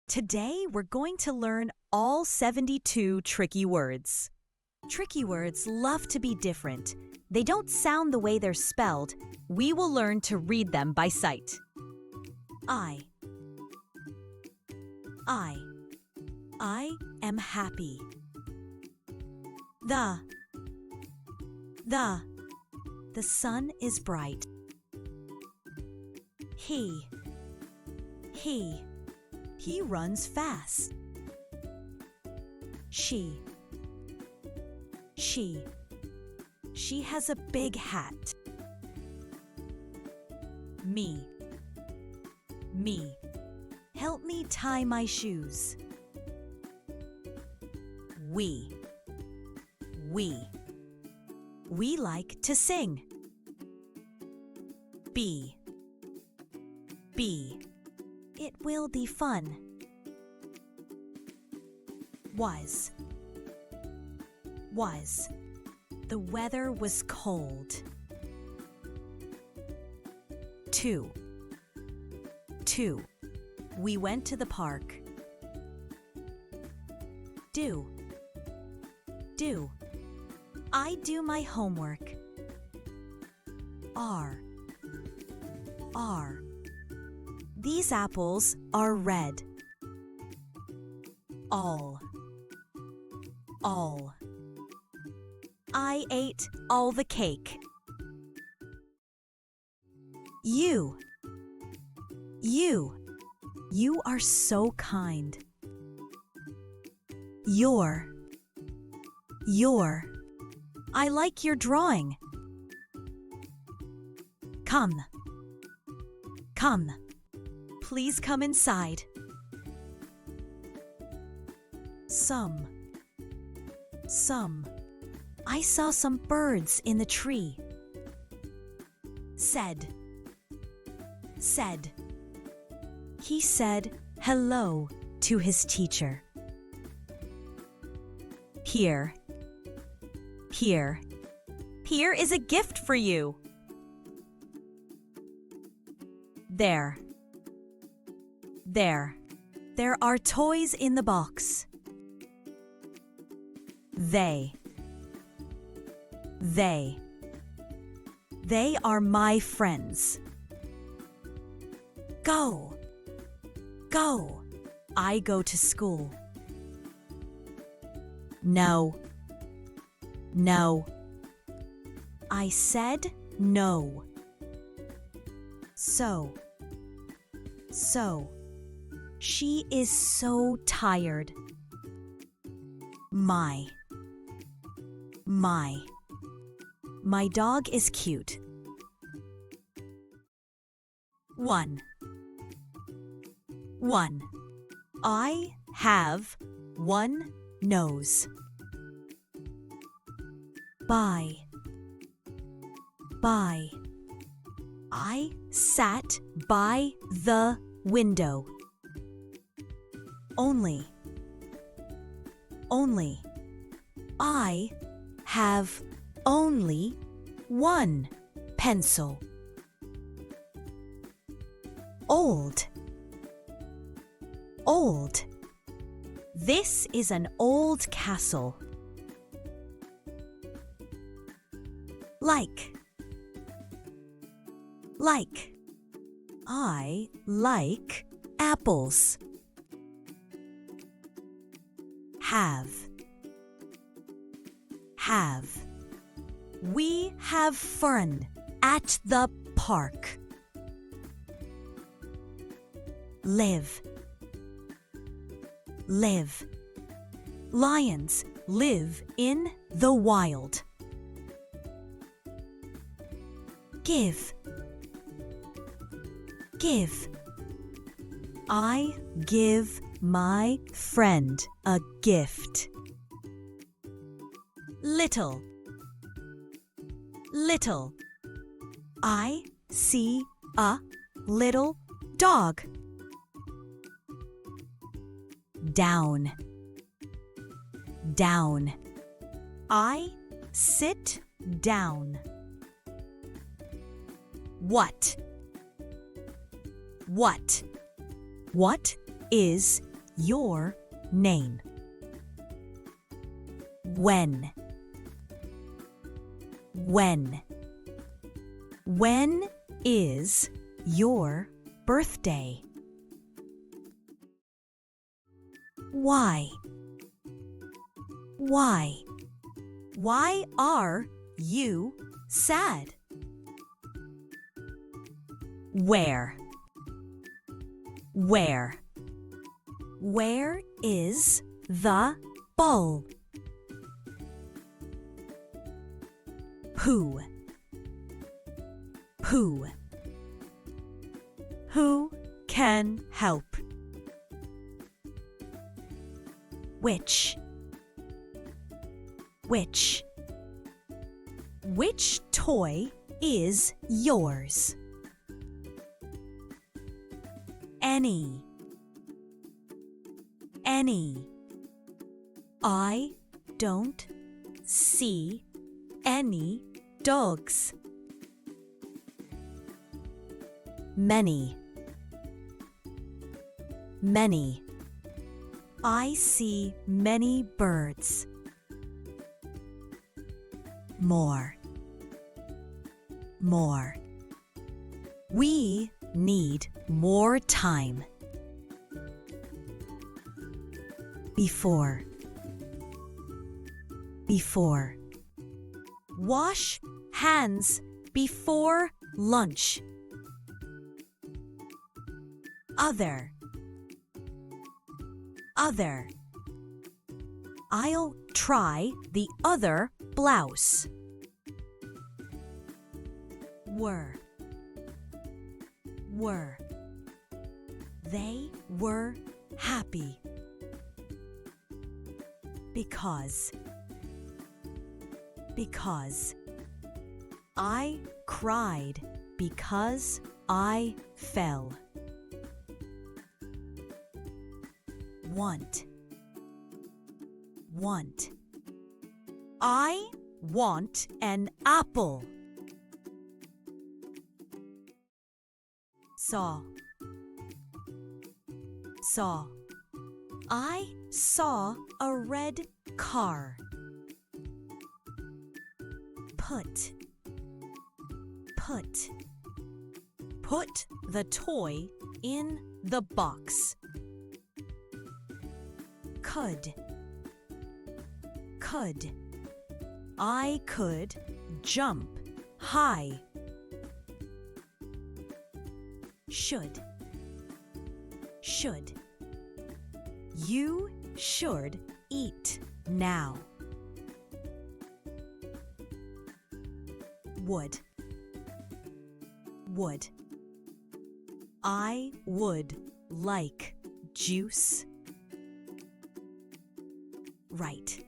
Today, we're going to learn all 72 tricky words. Tricky words love to be different. They don't sound the way they're spelled. We will learn to read them by sight. I am happy. The sun is bright. He runs fast. She has a big hat. Me, help me tie my shoes. We like to sing. Be, it will be fun. Was, the weather was cold. Two, we went to the park. Do, I do my homework. Are, these apples are red. All, I ate all the cake. You are so kind. Your, I like your drawing. Come, please come inside. Some, I saw some birds in the tree. Said, he said hello to his teacher. Here is a gift for you. There are toys in the box. They are my friends. Go, I go to school. No, I said no. So, she is so tired. My dog is cute. One, I have one nose. By, I sat by the window. Only, I have only one pencil. Old, this is an old castle. Like, I like apples. Have, we have fun at the park. Live, lions live in the wild. Give, I give my friend a gift. Little, I see a little dog. Down, I sit down. What? What is your name? When? When? When is your birthday? Why? Why? Why are you sad? Where? Where? Where is the ball? Who? Who? Who can help? Which? Which? Which toy is yours? Any? Any? I don't see any dogs. Many? Many? I see many birds. More? More? We need more time. Before? Before? Wash hands before lunch. Other? Other? I'll try the other blouse. Were? Were? They were happy. Because? Because? I cried because I fell. Want? Want? I want an apple. Saw? Saw? I saw a red car. Put? Put? Put the toy in the box. Could? Could? I could jump high. Should? Should? You should eat now. Would? Would? I would like juice. Right.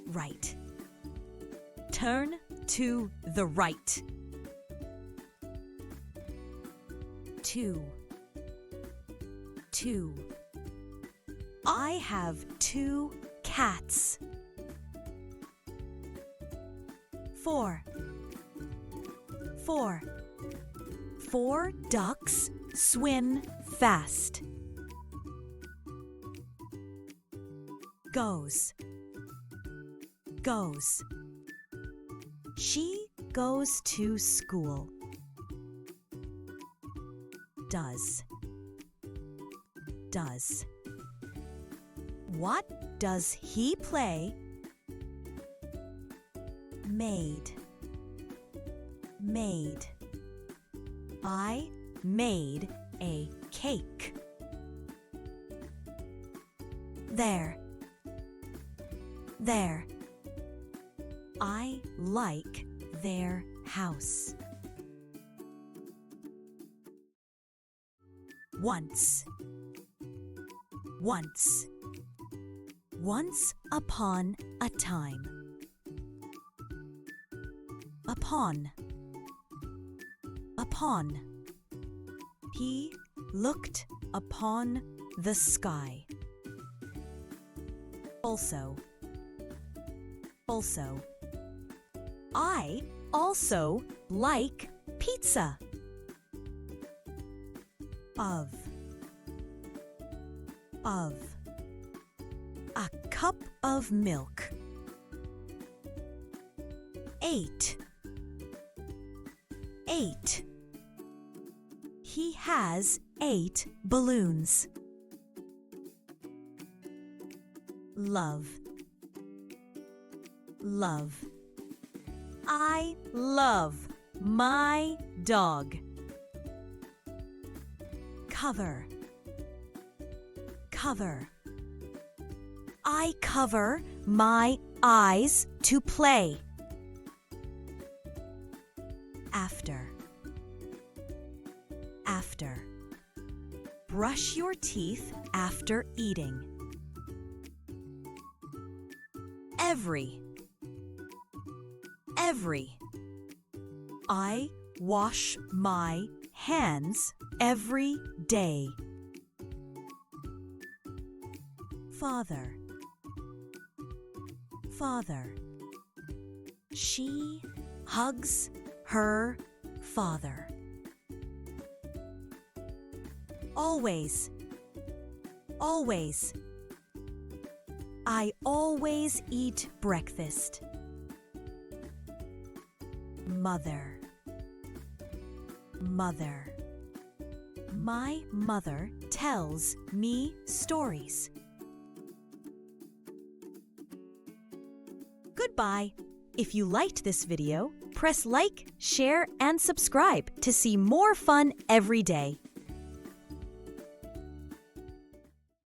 Right. Turn to the right. 2. 2. I have 2 cats. 4. 4. 4 ducks swim fast. Goes. Goes. She goes to school. Does. Does. What does he play? Made. Made. I made a cake. There. There. I like their house. Once. Once. Once upon a time. Upon. Upon. He looked upon the sky. Also. Also. I also like pizza. Of. of. A cup of milk. 8. 8. He has 8 balloons. Love. Love. I love my dog. Cover. Cover. I cover my eyes to play. After. After. Brush your teeth after eating. Every. Every. I wash my hands every day. Father. Father. She hugs her father. Always. Always. I always eat breakfast. Mother. Mother. My mother tells me stories. Goodbye. If you liked this video, press like, share, and subscribe to see more fun every day.